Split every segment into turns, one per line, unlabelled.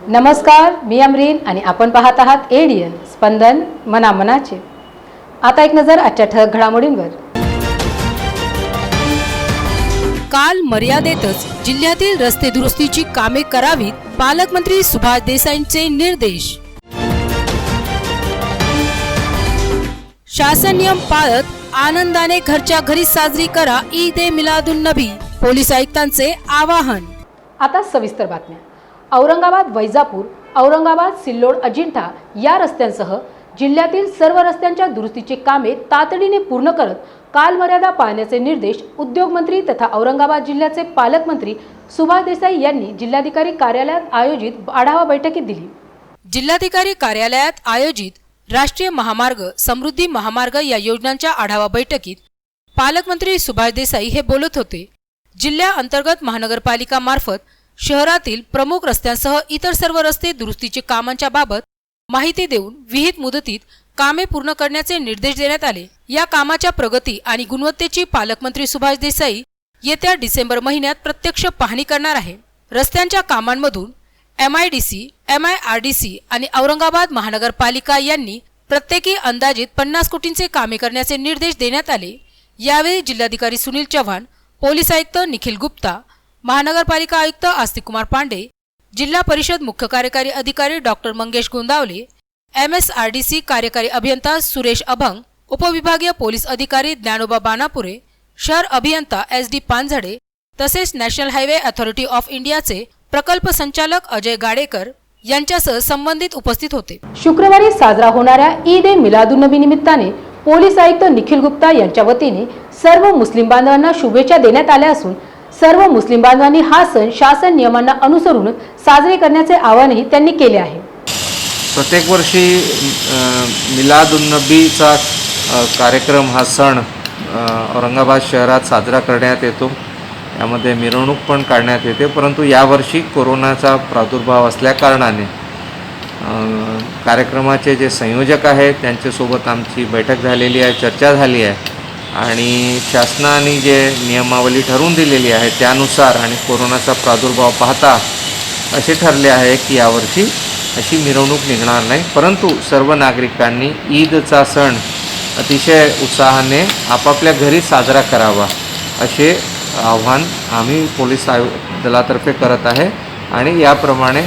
नमस्कार, मी अमरीन आणि आपण पाहत आहात एडीएन स्पंदन मनामनाचे। आता एक नजर आजच्या ठळक घडामोडींवर।
काल मर्यादेतच जिल्ह्यातील रस्ते दुरुस्तीची कामे करावीत, पालकमंत्री सुभाष देसाईंचे निर्देश। शासन नियम पाळत आनंदाने घरच्या घरी साजरी करा ईद ए मिलादुन नबी, पोलीस आयुक्तांचे आवाहन।
आता सविस्तर बातम्या। औरंगाबाद वैजापूर, औरंगाबाद सिल्लोड अजिंठा या रस्त्यांसह जिल्ह्यातील सर्व रस्त्यांच्या दुरुस्तीची कामे तातडीने पूर्ण करत कालमर्यादा पाळण्याचे निर्देश उद्योगमंत्री तथा औरंगाबाद जिल्ह्याचे पालकमंत्री सुभाष देसाई यांनी जिल्हाधिकारी कार्यालयात आयोजित आढावा बैठकीत दिली।
जिल्हाधिकारी कार्यालयात आयोजित राष्ट्रीय महामार्ग, समृद्धी महामार्ग या योजनांच्या आढावा बैठकीत पालकमंत्री सुभाष देसाई हे बोलत होते। जिल्ह्याअंतर्गत महानगरपालिका मार्फत शहरातील प्रमुख रस्त्यांसह इतर सर्व रस्ते दुरुस्तीच्या कामांच्या बाबत माहिती देऊन विहित मुदतीत कामे पूर्ण करण्याचे निर्देश देण्यात आले। या कामाच्या प्रगती आणि गुणवत्तेची पालकमंत्री सुभाष देसाई येत्या डिसेंबर महिन्यात प्रत्यक्ष पाहणी करणार आहे। रस्त्यांच्या कामांमधून MIDC, MIRDC आणि औरंगाबाद महानगरपालिका यांनी प्रत्येकी अंदाजित 50 कोटींचे कामे करण्याचे निर्देश देण्यात आले। यावेळी जिल्हाधिकारी सुनील चव्हाण, पोलीस आयुक्त निखिल गुप्ता, महानगरपालिका आयुक्त आस्तिक कुमार पांडे, जिल्हा परिषद मुख्य कार्यकारी अधिकारी डॉक्टर मंगेश गोंदावले, MSRDC कार्यकारी अभियंता सुरेश अभंग, उपविभागीय पोलीस अधिकारी ज्ञानोबा बानापुरे, शहर अभियंता SD पानझडे तसेच नॅशनल हायवे अथॉरिटी ऑफ इंडियाचे प्रकल्प संचालक अजय गाडेकर यांच्यासह संबंधित उपस्थित होते।
शुक्रवारी साजरा होणाऱ्या ईद ए मिलादुन नबी निमित्ताने पोलीस आयुक्त निखिल गुप्ता यांच्या वतीने सर्व मुस्लिम बांधवांना शुभेच्छा देण्यात आल्या असून सर्व मुस्लिम बांधवांनी हा सण शासन नियमांना अनुसरून साजरे करण्याचे आवाहनही त्यांनी केले आहे।
प्रत्येक वर्षी मिलादुन्नबीचा कार्यक्रम हा सण औरंगाबाद शहरात साजरा करण्यात येतो। यामध्ये मिरवणूक पण काढण्यात येते, परंतु यावर्षी कोरोनाचा प्रादुर्भाव असल्याकारणाने कार्यक्रमाचे जे संयोजक आहेत त्यांच्यासोबत आमची बैठक झालेली आहे, चर्चा झाली आहे आणि शासनाने जे नियमावली ठरवून दिलेली आहे त्यानुसार आणि कोरोनाचा प्रादुर्भाव पाहता असे ठरले आहे की यावर्षी अशी मिरवणूक निघणार नाही, परंतु सर्व नागरिकांनी ईदचा सण अतिशय उत्साहाने आपापल्या घरी साजरा करावा असे आव्हान आम्ही पोलीस दलातर्फे करत आहे आणि याप्रमाणे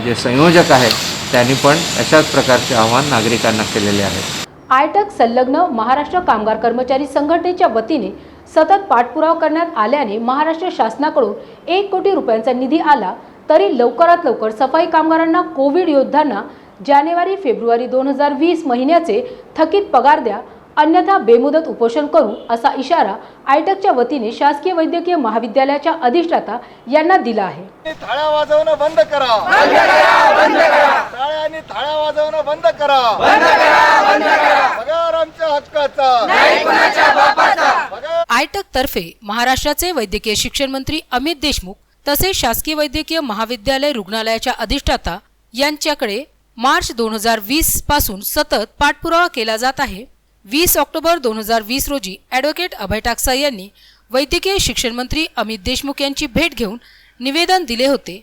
जे संयोजक आहेत त्यांनी पण अशाच प्रकारचे आव्हान नागरिकांना केलेले आहे।
आयटक संलग्न महाराष्ट्र कामगार कर्मचारी संघटनेच्या वतीने सतत पाठपुरावा करण्यात आल्याने महाराष्ट्र शासनाकडून 1 कोटी रुपयांचा निधी आला तरी लवकरात लवकर सफाई कामगारांना, कोविड योद्ध्यांना जानेवारी-फेब्रुवारी 2020 महिन्याचे थकीत पगार द्या, अन्यथा बेमुदत उपोषण करू असा इशारा आयटकच्या वतीने शासकीय वैद्यकीय महाविद्यालयाच्या अधिष्ठाता यांना दिला आहे।
थाळ्या वाजवणं बंद करा, बंद करा, बंद करा। टाळ्यांनी थाळ्या वाजवणं बंद करा, बंद करा, बंद करा। पगार आमच्या हक्काचा, नाही कुणाच्या बापाचा।
आयटक तर्फे महाराष्ट्राचे वैद्यकीय शिक्षण मंत्री अमित देशमुख तसेच शासकीय वैद्यकीय महाविद्यालय रुग्णालयाच्या अधिष्ठाता यांच्याकडे मार्च 2020 पासून सतत पाठपुरावा केला जात आहे। 20 ऑक्टोबर 2020 रोजी ॲडव्होकेट अभय टाकसा यांनी वैद्यकीय शिक्षण मंत्री अमित देशमुख यांची भेट घेऊन निवेदन दिले होते।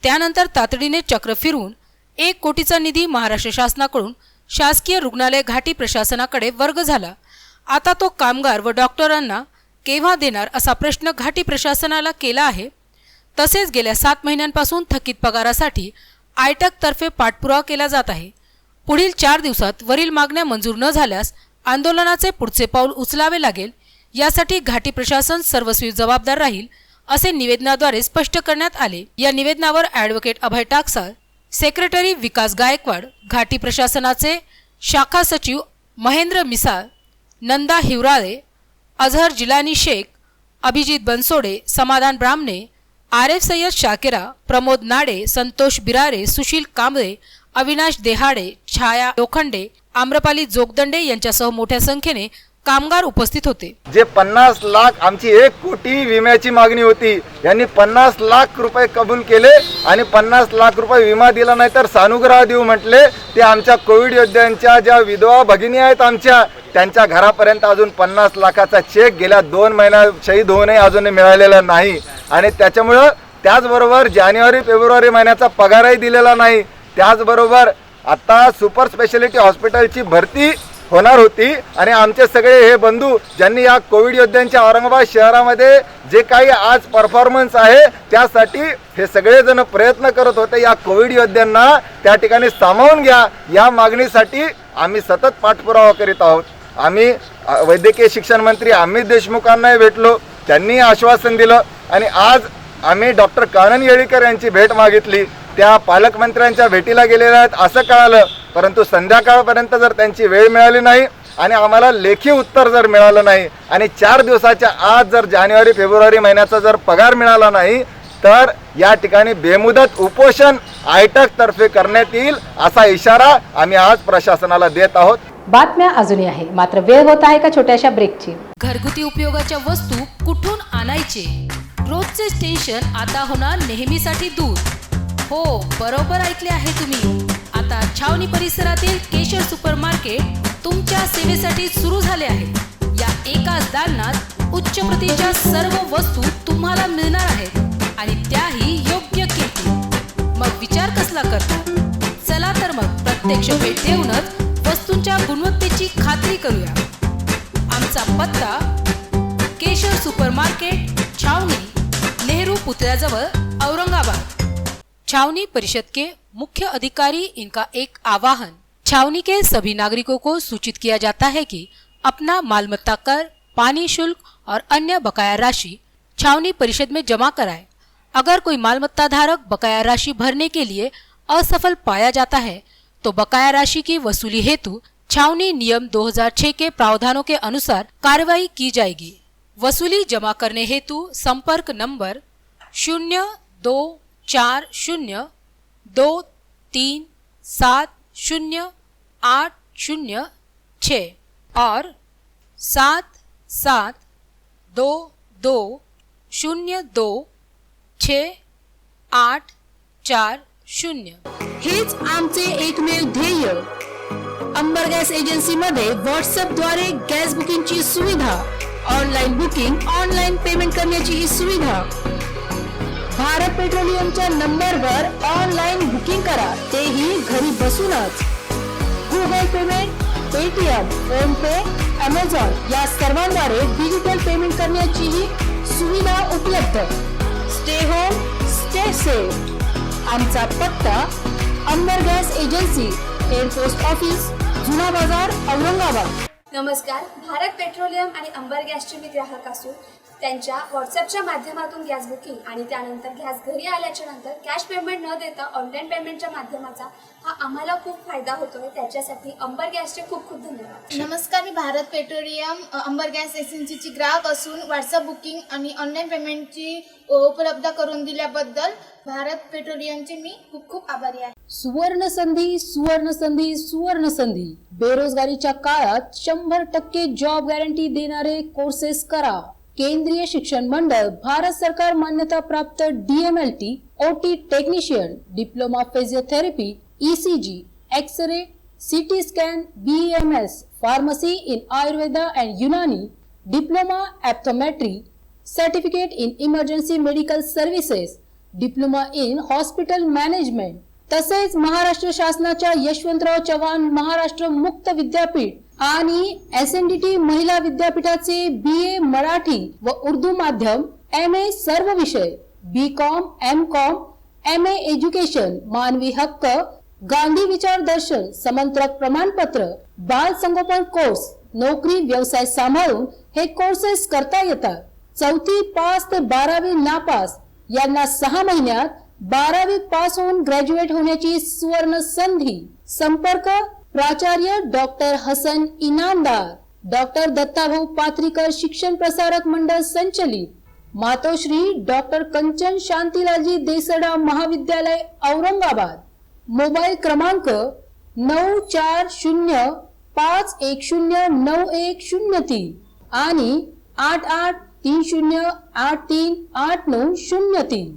त्यानंतर तातडीने चक्र फिरवून 1 कोटीचा निधी महाराष्ट्र शासनाकडून शासकीय रुग्णालय घाटी प्रशासनाकडे वर्ग झाला। आता तो कामगार व डॉक्टरांना केव्हा देणार असा प्रश्न घाटी प्रशासनाला केला आहे। तसेच गेल्या 7 महिन्यांपासून थकीत पगारासाठी आयटक तर्फे पाठपुरावा केला जात आहे। पुढील 4 दिवसात वरील मागण्या मंजूर न झाल्यास आंदोलनाचे पुढचे पाऊल उचलावे लागेल। यासाठी घाटी प्रशासन सर्वस्वी जबाबदार राहील असे निवेदनाद्वारे स्पष्ट करण्यात आले। या निवेदनावर ॲडव्होकेट अभय टाकसा, सेक्रेटरी विकास गायकवाड, घाटी प्रशासनाचे शाखा सचिव महेंद्र मिसाळ, नंदा हिवराळे, अझहर जिलानी शेख, अभिजित बनसोडे, समाधान ब्राह्मणे, RF सय्यद शाकिरा, प्रमोद नाडे, संतोष बिरारे, सुशील कांबळे, अविनाश देहाडे, छाया लोखंडे, आम्रपाली जोगदंडे यांच्यासह मोठ्या संख्येने कामगार उपस्थित होते।
जे 50 लाख आमची 1 कोटी विम्याची मागणी होती, यांनी 50 लाख रुपये कबूल केले आणि 50 लाख रुपये विमा दिला नाही तर सानुग्रह देऊ म्हटले। ते आमच्या कोविड योद्ध्यांच्या ज्या विधवा भगिनी आहेत आमच्या त्यांच्या घरापर्यंत अजून 50 लाखाचा चेक गेल्या 2 महिन्यात शहीद होऊनही अजून मिळालेला नाही आणि त्याच्यामुळे त्याचबरोबर जानेवारी फेब्रुवारी महिन्याचा पगारही दिलेला नाही. त्याचबरोबर आता सुपर स्पेशालिटी हॉस्पिटलची भरती होणार होती आणि आमचे सगळे हे बंधू ज्यांनी या कोविड योद्ध्यांच्या औरंगाबाद शहरामध्ये जे काही आज परफॉर्मन्स आहे त्यासाठी हे सगळेजण प्रयत्न करत होते. या कोविड योद्ध्यांना त्या ठिकाणी सामावून घ्या या मागणीसाठी आम्ही सतत पाठपुरावा करीत आहोत. आम्ही वैद्यकीय शिक्षण मंत्री अमित देशमुखांनाही भेटलो, त्यांनी आश्वासन दिलं आणि आज आम्ही डॉक्टर कानन येळीकर यांची भेट मागितली. त्या पालकमंत्र्यांच्या भेटीला गेलेल्या आहेत असं कळालं, परंतु संध्याकाळपर्यंत जर त्यांची वेळ मिळाली नाही आणि आम्हाला लेखी उत्तर जर मिळालं नाही आणि 4 दिवसाच्या आत जर जानेवारी फेब्रुवारी महिन्याचा जर पगार मिळाला नाही तर या ठिकाणी बेमुदत उपोषण आयटक तर्फे करण्यात येईल असा इशारा आम्ही आज प्रशासनाला देत आहोत.
बातम्या अजूनही आहे, मात्र वेळ होत आहे का छोट्याशा ब्रेकची.
घरगुती उपयोगाच्या वस्तू कुठून आणायचे? रोजचे टेन्शन आता होणार नेहमीसाठी दूर. हो, बरोबर ऐकले आहे तुम्ही. आता छावणी परिसरातील केशर सुपर मार्केट तुमच्या सेवेसाठी सुरू झाले आहे. या एकाच दालनात उच्च प्रतीच्या सर्व वस्तू तुम्हाला मिळणार आहेत आणि त्याही योग्य किमतीत. मग विचार कसला करता? चला तर मग प्रत्यक्ष भेट देऊनच वस्तूंच्या गुणवत्तेची खात्री करूया. आमचा पत्ता केशर सुपर मार्केट, छावनी, नेहरू पुतळ्याजवळ, औरंगाबाद. छावनी परिषद के मुख्य अधिकारी इनका एक आह्वान. छावनी के सभी नागरिकों को सूचित किया जाता है कि अपना मालमत्ता कर, पानी शुल्क और अन्य बकाया राशि छावनी परिषद में जमा कराए. अगर कोई मालमत्ता धारक बकाया राशि भरने के लिए असफल पाया जाता है तो बकाया राशि की वसूली हेतु छावनी नियम 2006 के प्रावधानों के अनुसार कार्रवाई की जाएगी. वसूली जमा करने हेतु संपर्क नंबर 024023708006 और 7722026840.
हेच आमचे एकमेव ध्येय. अंबर गॅस एजन्सी मध्ये व्हॉट्सअप द्वारे गॅस बुकिंगची सुविधा, ऑनलाईन बुकिंग, ऑनलाईन पेमेंट करण्याची ही सुविधा. भारत पेट्रोलियमच्या नंबरवर ऑनलाईन बुकिंग करा, तेही घरी बसूनच. Google payment, Paytm, PhonePe, Amazon या सर्वांद्वारे डिजिटल पेमेंट करण्याची ही सुविधा उपलब्ध. Stay home, stay safe. आमचा पत्ता Ambar gas agency, head post office, जुना बाजार, औरंगाबाद.
नमस्कार. भारत पेट्रोलियम आणि अंबर गॅसचे मी ग्राहक असून त्यांच्या व्हॉट्सअपच्या माध्यमातून गॅस बुकिंग आणि त्यानंतर गॅस घरी आल्याच्या नंतर कॅश पेमेंट न देता ऑनलाईन पेमेंटच्या माध्यमाचा हा आम्हाला खूप फायदा होतोय. त्याच्यासाठी अंबर गॅसचे खूप खूप धन्यवाद.
नमस्कार. मी भारत पेट्रोलियम अंबर गॅस एजन्सीची ग्राहक असून व्हॉट्सअप बुकिंग आणि ऑनलाईन पेमेंटची उपलब्ध करून दिल्याबद्दल भारत पेट्रोलियमचे मी खूप खूप आभारी आहे.
सुवर्ण संधी, सुवर्ण संधी, सुवर्ण संधी. बेरोजगारीच्या काळात 100% जॉब गॅरंटी देणारे कोर्सेस करा. केंद्रीय शिक्षण मंडळ, भारत सरकार मान्यता प्राप्त DMLT, OT technician, diploma physiotherapy, ECG, x-ray, CT scan, BMS, pharmacy in Ayurveda and Unani, diploma optometry, certificate in emergency medical services, diploma in hospital management. तसेच महाराष्ट्र शासनाच्या यशवंतराव चव्हाण महाराष्ट्र मुक्त विद्यापीठ आणि SNDT महिला विद्यापीठाचे BA मराठी व उर्दू माध्यम, MA सर्व विषय, BCom, MCom, MA एज्युकेशन, मानवी हक्क, गांधी विचार दर्शन, समंत्रक प्रमाणपत्र, बाल संगोपन कोर्स, नोकरी व्यवसाय सांभाळून हे कोर्सेस करता येतात. 4थी पास ते 12वी नापास यांना 6 महिन्यात 12वी पास होऊन ग्रॅज्युएट होण्याची सुवर्ण संधी. संपर्क प्राचार्य डॉक्टर हसन इनामदार, डॉक्टर दत्ताभाऊ पात्रीकर शिक्षण प्रसारक मंडळ संचलित, मातोश्री डॉक्टर कंचन शांतीलालजी देसडा महाविद्यालय, औरंगाबाद. मोबाईल क्रमांक 9405109103 आणि 8830838903.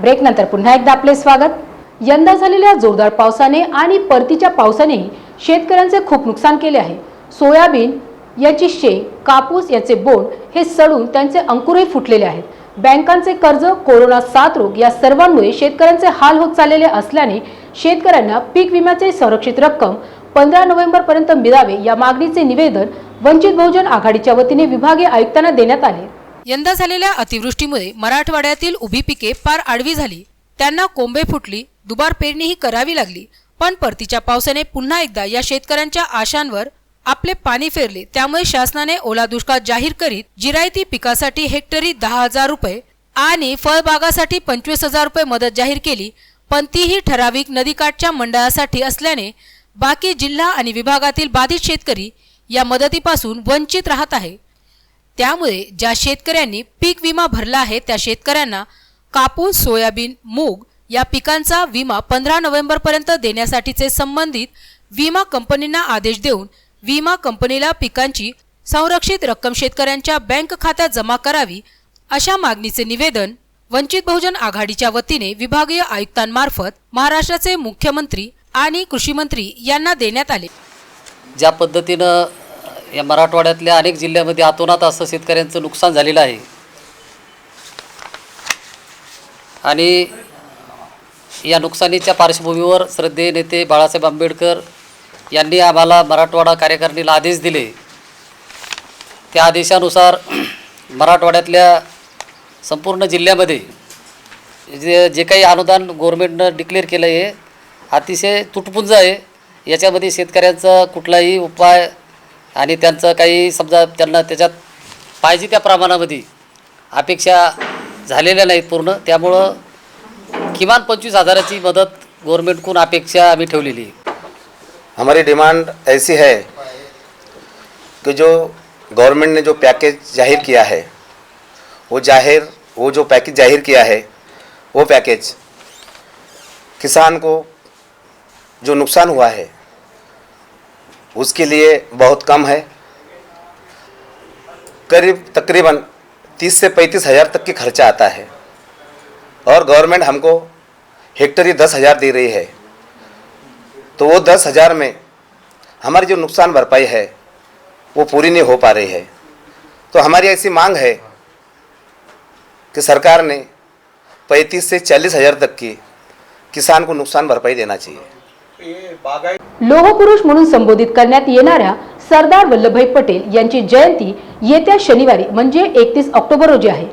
ब्रेक नंतर पुन्हा एकदा आपले स्वागत। यंदा झालेल्या जोरदार पावसाने आणि परतीच्या पावसानेही शेतकऱ्यांचे खूप नुकसान केले आहे। सोयाबीन याची शेंग, कापूस याचे बोंड हे सडून त्यांचे अंकुरही फुटलेले आहेत। बँकांचे कर्ज, कोरोना साथरोग या सर्वांमुळे शेतकऱ्यांचे हाल होत चाललेले असल्याने शेतकऱ्यांना पीक विम्याचे संरक्षित रक्कम 15 नोव्हेंबर पर्यंत मिळावे या मागणीचे निवेदन वंचित बहुजन आघाडीच्या वतीने विभागीय आयुक्तांना देण्यात आले।
यंदा झालेल्या अतिवृष्टीमुळे मराठवाड्यातील उभी पिके पार आडवी झाली, त्यांना कोंबे फुटली, दुबार पेरणीही करावी लागली। पण परतीच्या पावसाने पुन्हा एकदा या शेतकऱ्यांच्या आशांवर आपले पाणी फेरले। त्यामुळे शासनाने ओला दुष्काळ जाहीर करीत जिरायती पिकासाठी हेक्टरी 10,000 रुपये आणि फळबागासाठी 25,000 रुपये मदत जाहीर केली, पण तीही ठराविक नदीकाठच्या मंडळासाठी असल्याने बाकी जिल्हा आणि विभागातील बाधित शेतकरी या मदतीपासून वंचित राहत आहे। त्यामुळे ज्या शेतकऱ्यांनी पीक विमा भरला आहे त्या शेतकऱ्यांना कापूस, सोयाबीन, मूग या पिकांचा विमा 15 नोव्हेंबर पर्यंत देण्यासाठीचे संबंधित विमा कंपनींना आदेश देऊन विमा कंपनीला पिकांची संरक्षित रक्कम शेतकऱ्यांच्या बँक खात्यात जमा करावी अशा मागणीचे निवेदन वंचित बहुजन आघाडीच्या वतीने विभागीय आयुक्तांमार्फत महाराष्ट्राचे मुख्यमंत्री आणि कृषी मंत्री यांना देण्यात आले।
ज्या पद्धतीनं या मराठवाड्यातल्या अनेक जिल्ह्यामध्ये अतोनात असं शेतकऱ्यांचं नुकसान झालेलं आहे आणि या नुकसानीच्या पार्श्वभूमीवर श्रद्धेय नेते बाळासाहेब आंबेडकर यांनी आम्हाला मराठवाडा कार्यकारिणीला आदेश दिले। त्या आदेशानुसार मराठवाड्यातल्या संपूर्ण जिल्ह्यामध्ये जे काही अनुदान गव्हर्नमेंटनं डिक्लेअर केलं आहे अतिशय तुटपुंज आहे। याच्यामध्ये शेतकऱ्यांचा कुठलाही उपाय आणि त्यांचं काही समजा त्यांना त्याच्यात पाहिजे त्या प्रमाणामध्ये अपेक्षा झालेल्या नाहीत पूर्ण। त्यामुळं किमान 25,000ची मदत गव्हर्नमेंटकडून अपेक्षा आम्ही ठेवलेली आहे।
हमारी डिमांड ऐसी है कि जो गवर्नमेंट ने जो पैकेज जाहिर किया है वो जो पैकेज जाहिर किया है वो पैकेज किसान को जो नुकसान हुआ है उसके लिए बहुत कम है। तकरीबन 30 से 35,000 तक की खर्चा आता है और गवर्नमेंट हमको हेक्टरी 10,000 दे रही है, तो वो 10,000 में हमारी जो नुकसान भरपाई है वो पूरी नहीं हो पा रही है। तो हमारी ऐसी मांग है कि सरकार ने 35 से 40,000 तक की किसान को नुकसान भरपाई देना चाहिए।
लोहपुरुष म्हणून संबोधित करण्यात येणाऱ्या सरदार वल्लभभाई पटेल यांची जयंती येत्या शनिवारी म्हणजे 31 ऑक्टोबर रोजी आहे।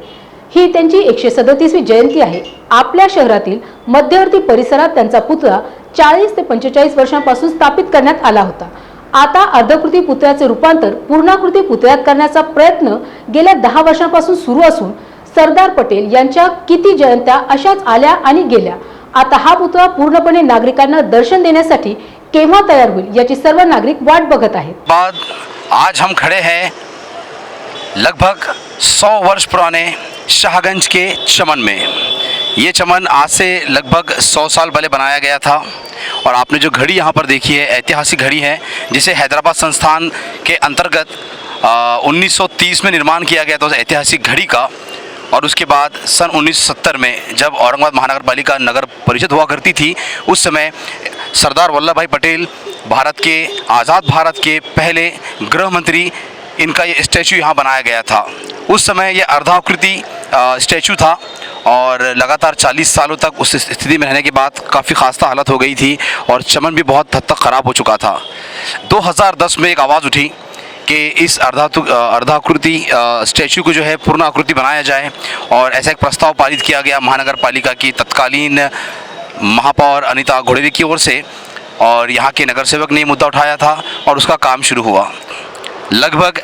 ही त्यांची 137वी जयंती आहे। आपल्या शहरातील मध्यवर्ती परिसरात त्यांचा पुतळा 40 ते 45 वर्षांपासून स्थापित करण्यात आला होता। आता अर्धकृती पुतळ्याचे रूपांतर पूर्णाकृती पुतळ्यात करण्याचा प्रयत्न गेल्या 10 वर्षांपासून सुरू असून सरदार पटेल यांच्या किती जयंत्या अशाच आल्या आणि गेल्या। आता हा पुतळा पूर्णपणे नागरिकांना दर्शन देण्यासाठी केव्हा तयार होईल याची सर्व नागरिक वाट बघत आहेत।
आज हम खड़े हैं लगभग 100 वर्ष पुराने शाहगंज के चमन में। ये चमन आज से लगभग 100 साल पहले बनाया गया था और आपने जो घड़ी यहाँ पर देखी है ऐतिहासिक घड़ी है जिसे हैदराबाद संस्थान के अंतर्गत 1930 में निर्माण किया गया था उस ऐतिहासिक घड़ी का। और उसके बाद सन 1970 में जब औरंगाबाद महानगर पालिका नगर परिषद हुआ करती थी उस समय सरदार वल्लभ भाई पटेल आज़ाद भारत के पहले गृह मंत्री, इनका ये स्टैचू यहाँ बनाया गया था। उस समय ये अर्धाकृति स्टैचू था और लगातार 40 सालों तक उस स्थिति में रहने के बाद काफ़ी खास्ता हालत हो गई थी और चमन भी बहुत हद तक ख़राब हो चुका था। 2010 में एक आवाज़ उठी कि इस अर्धाकृति स्टैचू को जो है पूर्ण आकृति बनाया जाए और ऐसा एक प्रस्ताव पारित किया गया महानगर पालिका की तत्कालीन महापौर अनीता घोड़ेले की ओर से और यहाँ के नगर सेवक ने मुद्दा उठाया था और उसका काम शुरू हुआ। लगभग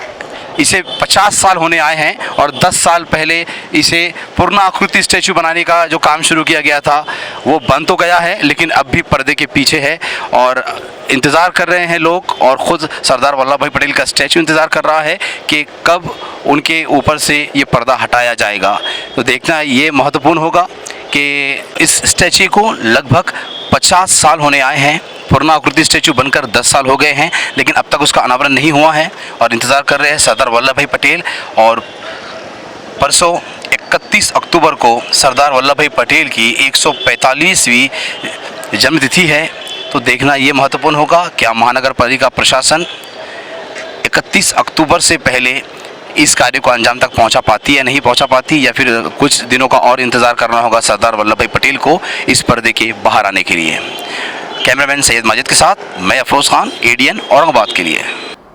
इसे 50 साल होने आए हैं और 10 साल पहले इसे पूर्ण आकृति स्टैचू बनाने का जो काम शुरू किया गया था वो बन तो गया है लेकिन अब भी पर्दे के पीछे है और इंतज़ार कर रहे हैं लोग और ख़ुद सरदार वल्लभ भाई पटेल का स्टैचू इंतज़ार कर रहा है कि कब उनके ऊपर से ये पर्दा हटाया जाएगा। तो देखना ये महत्वपूर्ण होगा कि इस स्टैचू को लगभग 50 साल होने आए हैं, पूर्णाकृति स्टैचू बनकर 10 साल हो गए हैं लेकिन अब तक उसका अनावरण नहीं हुआ है और इंतज़ार कर रहे हैं सरदार वल्लभ भाई पटेल। और परसों 31 अक्टूबर को सरदार वल्लभ भाई पटेल की 145वीं जन्मतिथि है, तो देखना ये महत्वपूर्ण होगा क्या महानगर पालिका प्रशासन 31 अक्टूबर से पहले इस कार्य को अंजाम तक पहुंचा पाती है, नहीं पहुंचा पाती, या फिर कुछ दिनों का और इंतज़ार करना होगा सरदार वल्लभ भाई पटेल को इस पर्दे के बाहर आने के लिए। कॅमेरामॅन सय्यद माजिद के साथ मैं अफरोज खान, ADN औरंगाबाद के लिए।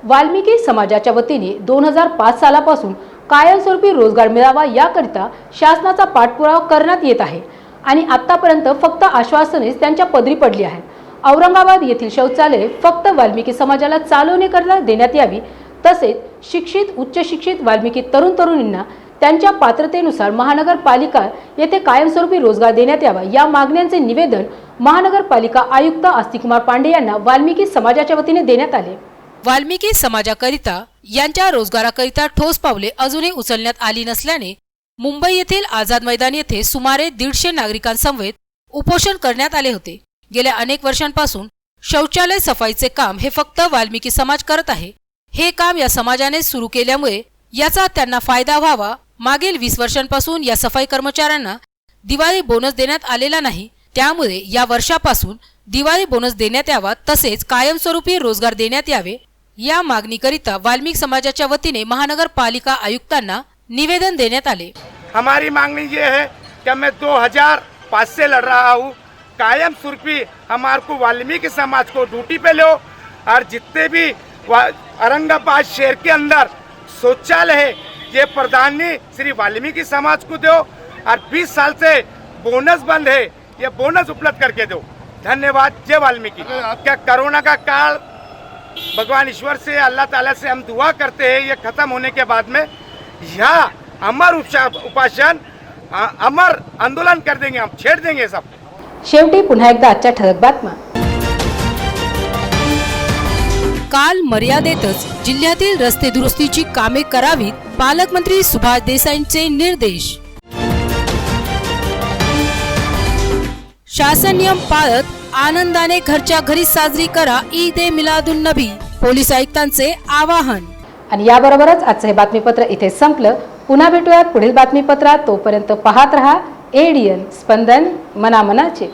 वाल्मिकी समाजाच्या वतीने 2005 सालापासून कायमस्वरूपी रोजगार मिळावा याकरिता शासनाचा पाठपुरावा करण्यात येत आहे आणि आतापर्यंत फक्त आश्वासनेच त्यांच्या पदरी पडली आहेत। औरंगाबाद येथील शौचालय फक्त वाल्मिकी समाजाला चालवण्याकरता देण्यात यावी, तसेच शिक्षित उच्च शिक्षित वाल्मिकी तरुण तरुणींना त्यांच्या पात्रतेनुसार महानगरपालिका येथे कायमस्वरूपी रोजगार देण्यात यावा या मागण्यांचे निवेदन महानगरपालिका आयुक्त आस्तिकुमार पांडे यांना वाल्मिकी समाजाच्या वतीने देण्यात आले।
वाल्मिकी समाजाकरिता यांच्या रोजगाराकरिता ठोस पावले अजूनही उचलण्यात आली नसल्याने मुंबई येथील आझाद मैदान येथे सुमारे 150 नागरिकांसमवेत उपोषण करण्यात आले होते। गेल्या अनेक वर्षांपासून शौचालय सफाईचे काम हे फक्त वाल्मिकी समाज करत आहे। हे काम या समाजाने सुरू केल्यामुळे याचा त्यांना फायदा व्हावा। मागील 20 वर्षांपासून या सफाई कर्मचाऱ्यांना दिवाळी बोनस देण्यात आलेला नाही, त्यामुळे या वर्षापासून दिवाळी बोनस देण्यात यावा, तसेच कायमस्वरूपी रोजगार देण्यात यावे या मागणीकरिता वाल्मिकी समाजाच्या वतीने महानगरपालिका आयुक्तांना निवेदन देण्यात आले।
हमारी मांगनी ये है कि मैं 2005 से लड़ रहा हूँ, कायम स्वरूपी हमारे को वाल्मीकि समाज को ड्यूटी पे लो और जितने भी औरंगाबाद शहर के अंदर शौचालय है ये प्रधानी श्री वाल्मीकि समाज को दो और 20 साल से बोनस बंद है, ये बोनस उपलब्ध करके दो। धन्यवाद। जय वाल्मीकि। क्या कोरोना का काल भगवान ईश्वर से अल्लाह ताला से हम दुआ करते हैं ये खत्म होने के बाद में यहाँ अमर उपासन अमर आंदोलन कर देंगे, हम छेड़ देंगे सब।
शेवटी पुन्हा एकदा आजच्या ठळक बातम्या।
काल मर्यादेतच जिल्ह्यातील रस्ते दुरुस्तीची कामे करावीत, पालकमंत्री सुभाष देसाईंचे निर्देश। शासन नियम पाळत आनंदाने घरच्या घरी साजरी करा ईद ए मिलादुन नबी, पोलीस आयुक्तांचे आवाहन।
आणि याबरोबरच आजचे हे बातमीपत्र इथे संपलं। पुन्हा भेटूयात पुढील बातमीपत्रात, तोपर्यंत पाहत रहा ADN स्पंदन मनामनाचे।